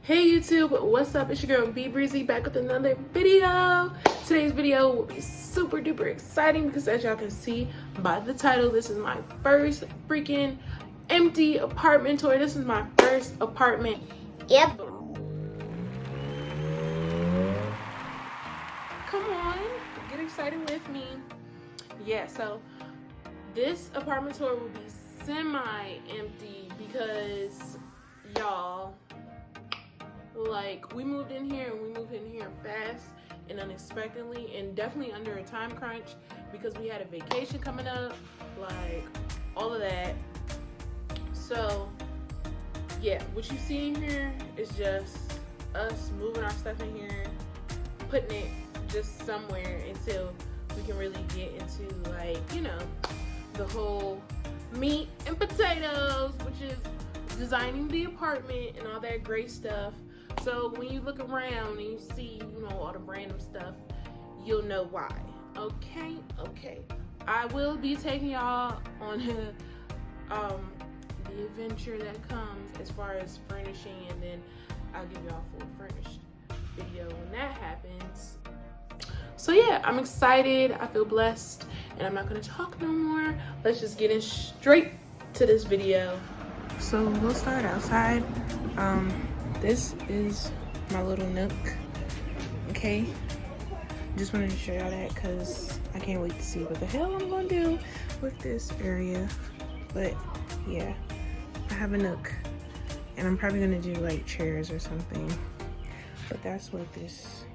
Hey YouTube, what's up? It's your girl B Breezy back with another video. Today's video will be super duper exciting because as y'all can see by the title, this is my first freaking empty apartment tour. This is my first apartment. Yep. Come on, get excited with me. Yeah, so this apartment tour will be semi-empty because y'all, like, we moved in here fast and unexpectedly and definitely under a time crunch because we had a vacation coming up, like all of that. So yeah, what you see in here is just us moving our stuff in here, putting it just somewhere until we can really get into, like, you know, the whole meat and potatoes, which is designing the apartment and all that great stuff. So when you look around and you see, you know, all the random stuff, you'll know why. Okay. I will be taking y'all on the adventure that comes as far as furnishing, and then I'll give y'all a full furnished video when that happens. So yeah, I'm excited. I feel blessed, and I'm not gonna talk no more. Let's just get in straight to this video. So we'll start outside. This is my little nook, okay? Just wanted to show y'all that because I can't wait to see what the hell I'm gonna do with this area. But yeah, I have a nook, and I'm probably gonna do like chairs or something. But that's what this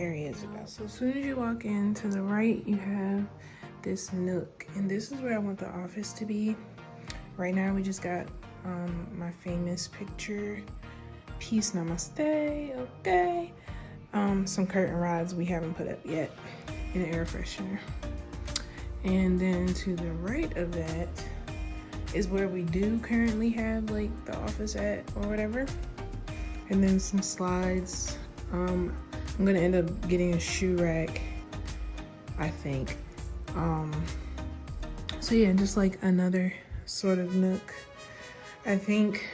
area is about. So as soon as you walk in, to the right, you have this nook, and this is where I want the office to be. Right now, we just got my famous picture. Peace, namaste, okay. Some curtain rods we haven't put up yet, and an air freshener. And then to the right of that is where we do currently have like the office at or whatever. And then some slides. I'm gonna end up getting a shoe rack, I think. So yeah, just like another sort of nook. I think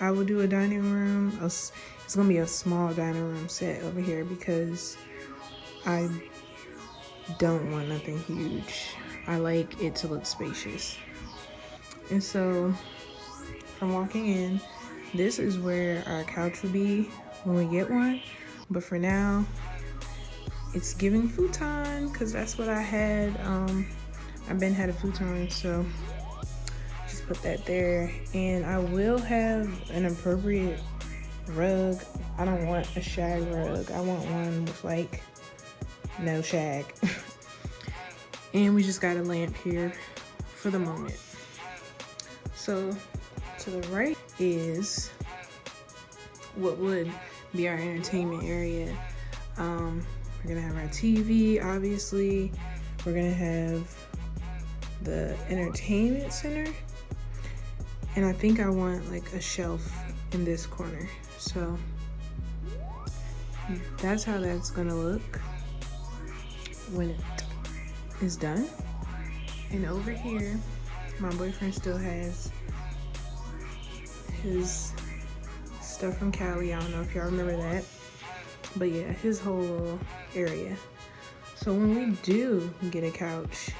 I will do a dining room. It's gonna be a small dining room set over here because I don't want nothing huge. I like it to look spacious. And so from walking in, this is where our couch will be when we get one. But for now, it's giving futon because that's what I had. I've been had a futon, so just put that there. And I will have an appropriate rug. I don't want a shag rug. I want one with like no shag. And we just got a lamp here for the moment. So to the right is what would be our entertainment area. We're gonna have our TV, obviously. We're gonna have the entertainment center. And I think I want like a shelf in this corner. So that's how that's gonna look when it is done. And over here, my boyfriend still has his stuff from Cali. I don't know if y'all remember that. But yeah, his whole little area. So when we do get a couch,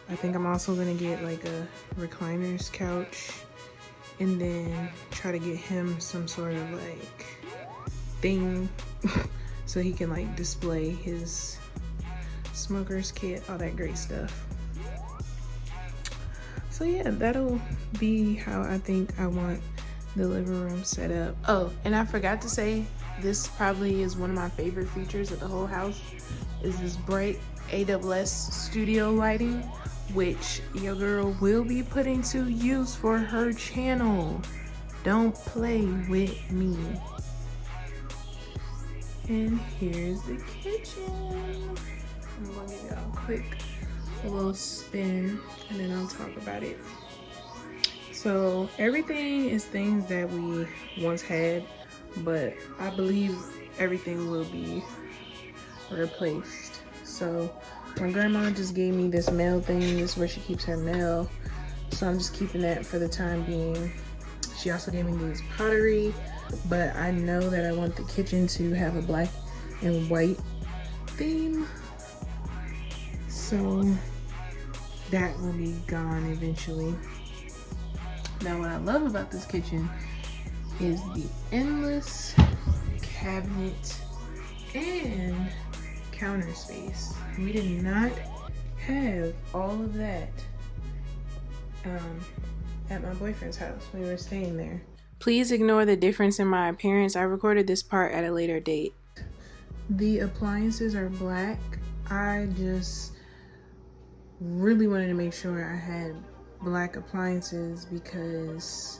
I think I'm also gonna get like a recliner's couch, and then try to get him some sort of like thing so he can like display his smoker's kit, all that great stuff. So yeah, that'll be how I think I want the living room set up. Oh, and I forgot to say, this probably is one of my favorite features of the whole house, is this bright AWS studio lighting, which your girl will be putting to use for her channel. Don't play with me. And here's the kitchen. I'm gonna give y'all a quick little spin and then I'll talk about it. So everything is things that we once had, but I believe everything will be replaced. So my grandma just gave me this mail thing. This is where she keeps her mail. So I'm just keeping that for the time being. She also gave me these pottery but I know that I want the kitchen to have a black and white theme, so that will be gone eventually. Now what I love about this kitchen is the endless cabinet and counter space. We did not have all of that at my boyfriend's house when we were staying there. Please ignore the difference in my appearance. I recorded this part at a later date. The appliances are black. I just really wanted to make sure I had black appliances because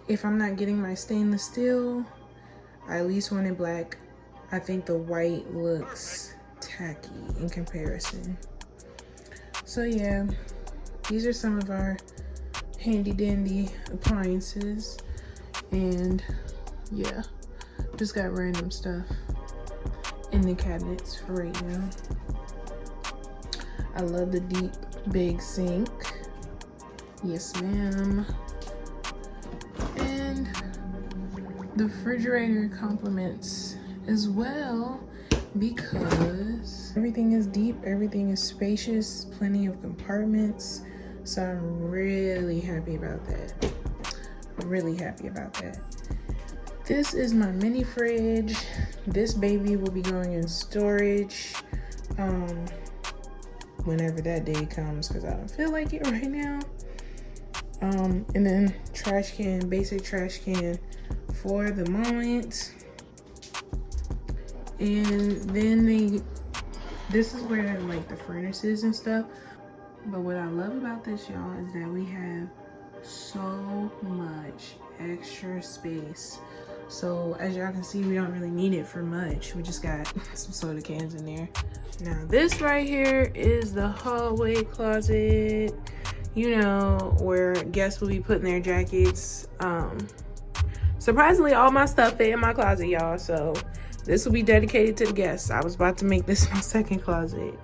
if I'm not getting my stainless steel, I at least wanted black. I think the white looks tacky in comparison. So yeah, these are some of our handy dandy appliances, and yeah, just got random stuff in the cabinets for right now. I love the deep big sink. Yes ma'am. And the refrigerator complements as well because everything is deep, everything is spacious, plenty of compartments. So I'm really happy about that. Really happy about that. This is my mini fridge. This baby will be going in storage whenever that day comes because I don't feel like it right now. And then trash can, basic trash can for the moment. And then this is where like the furnaces and stuff. But what I love about this, y'all, is that we have so much extra space. So as y'all can see, we don't really need it for much. We just got some soda cans in there. Now this right here is the hallway closet, you know, where guests will be putting their jackets. Surprisingly, all my stuff fit in my closet, y'all. So this will be dedicated to the guests. I was about to make this my second closet,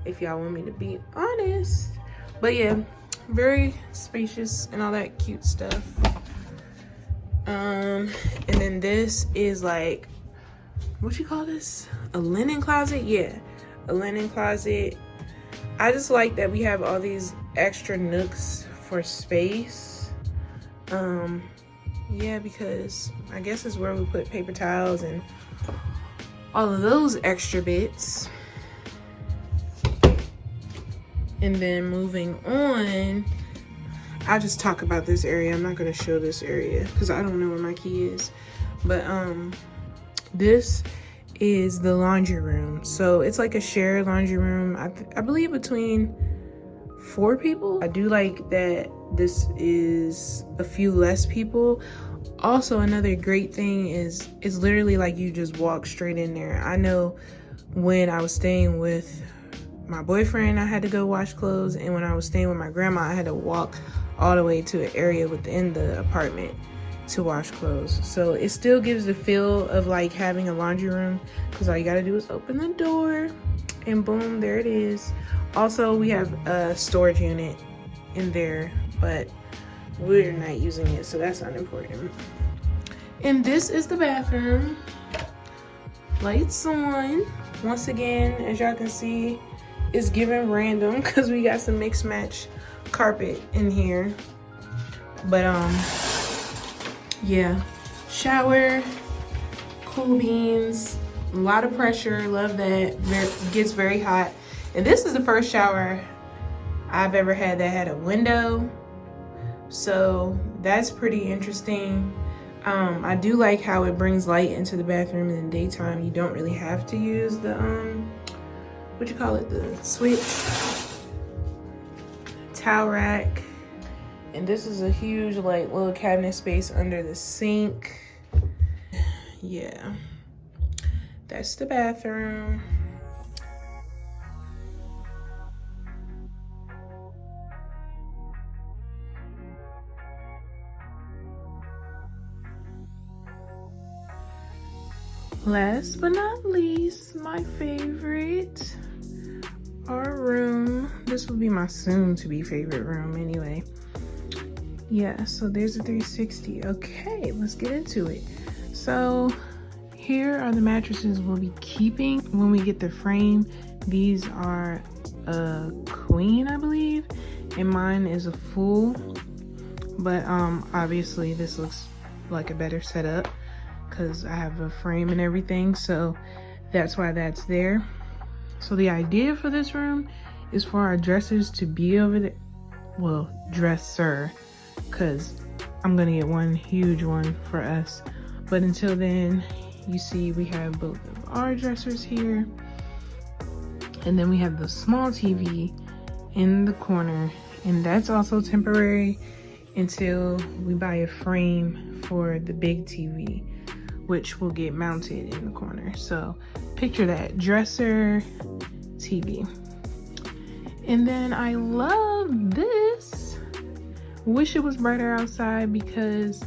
if y'all want me to be honest. But yeah, very spacious and all that cute stuff. And then this is like, what you call this? A linen closet? Yeah, a linen closet. I just like that we have all these extra nooks for space. Yeah, because I guess it's where we put paper towels and all of those extra bits. And then moving on, I'll just talk about this area. I'm not gonna show this area because I don't know where my key is. But this is the laundry room. So it's like a shared laundry room, I believe between 4 people. I do like that this is a few less people. Also, another great thing is it's literally like you just walk straight in there. I know when I was staying with my boyfriend, I had to go wash clothes, and when I was staying with my grandma, I had to walk all the way to an area within the apartment to wash clothes. So it still gives the feel of like having a laundry room because all you gotta do is open the door and boom, there it is. Also, we have a storage unit in there, but we're not using it, so that's not important. And this is the bathroom. Lights on. Once again, as y'all can see, it's giving random because we got some mixed match carpet in here. But yeah, shower, cool beans, a lot of pressure, love that. It gets very hot. And this is the first shower I've ever had that had a window, so that's pretty interesting. I do like how it brings light into the bathroom in the daytime. You don't really have to use the what you call it, the switch. Towel rack. And this is a huge like little cabinet space under the sink. Yeah, that's the bathroom. Last but not least, my favorite, our room. This will be my soon to be favorite room anyway. Yeah, so there's a 360. Okay, let's get into it. So here are the mattresses we'll be keeping when we get the frame. These are a queen, I believe, and mine is a full, but obviously this looks like a better setup because I have a frame and everything, so that's why that's there. So the idea for this room is for our dressers to be over there. Well, dresser, because I'm gonna get one huge one for us. But until then, you see we have both of our dressers here, and then we have the small TV in the corner, and that's also temporary until we buy a frame for the big TV, which will get mounted in the corner. So picture that, dresser, TV. And then I love this. Wish it was brighter outside because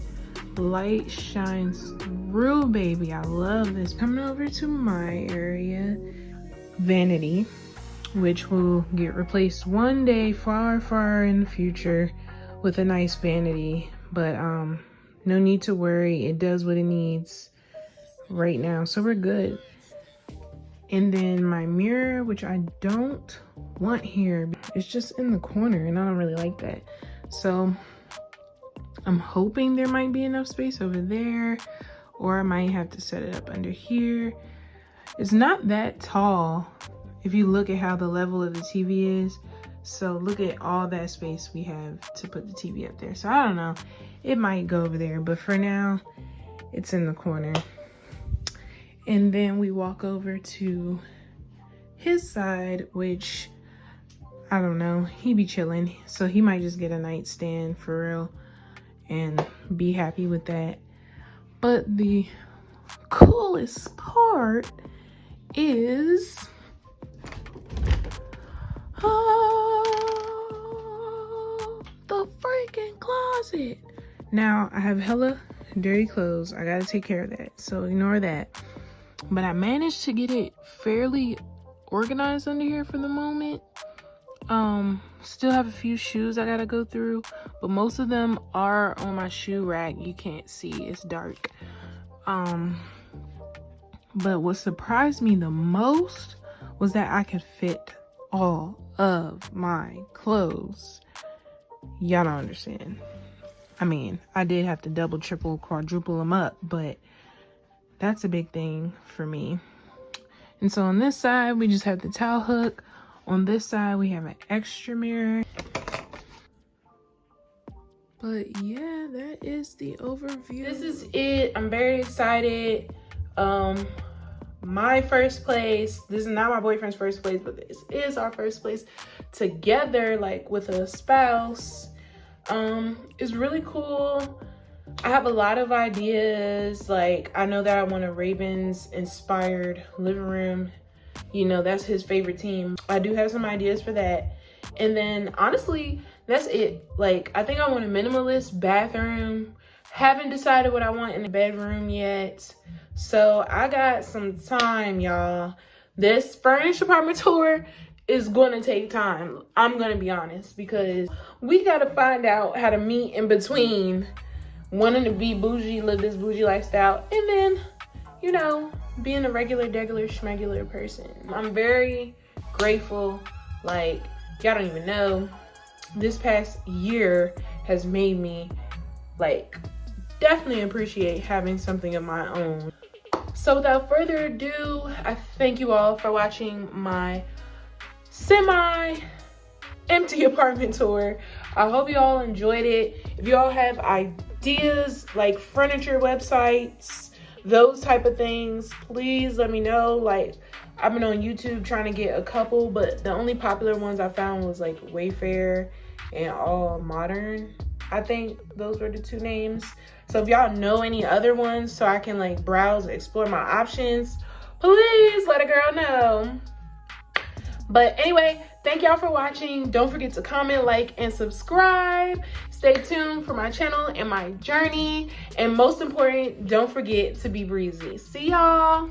light shines through, baby. I love this. Coming over to my area, vanity, which will get replaced one day far, far in the future with a nice vanity. But no need to worry. It does what it needs right now, so we're good. And then my mirror, which I don't want here, it's just in the corner and I don't really like that. So I'm hoping there might be enough space over there, or I might have to set it up under here. It's not that tall if you look at how the level of the TV is. So look at all that space we have to put the TV up there. So I don't know, it might go over there, but for now it's in the corner. And then we walk over to his side, which I don't know, he be chilling, so he might just get a nightstand for real and be happy with that. But the coolest part is the freaking closet. Now I have hella dirty clothes, I gotta take care of that, so ignore that. But I managed to get it fairly organized under here for the moment. Still have a few shoes I gotta go through, but most of them are on my shoe rack. You can't see, it's dark. But what surprised me the most was that I could fit all of my clothes. Y'all don't understand. I mean, I did have to double, triple, quadruple them up, but that's a big thing for me. And so on this side, we just have the towel hook. On this side, we have an extra mirror. But yeah, that is the overview. This is it. I'm very excited. My first place. This is not my boyfriend's first place, but this is our first place together, like with a spouse. It's really cool. I have a lot of ideas. Like, I know that I want a Ravens inspired living room. You know, that's his favorite team. I do have some ideas for that. And then honestly, that's it. Like, I think I want a minimalist bathroom. Haven't decided what I want in the bedroom yet. So I got some time, y'all. This furnished apartment tour is going to take time. I'm going to be honest, because we got to find out how to meet in between wanting to be bougie, live this bougie lifestyle, and then, you know, being a regular, degular, schmegular person. I'm very grateful. Like, y'all don't even know, this past year has made me, like, definitely appreciate having something of my own. So without further ado, I thank you all for watching my semi-empty apartment tour. I hope you all enjoyed it. If you all have ideas, like furniture websites, those type of things, please let me know. Like, I've been on YouTube trying to get a couple, but the only popular ones I found was like Wayfair and All Modern. I think those were the two names. So if y'all know any other ones so I can like browse, explore my options, please let a girl know. But anyway, thank y'all for watching. Don't forget to comment, like, and subscribe. Stay tuned for my channel and my journey. And most important, don't forget to be breezy. See y'all.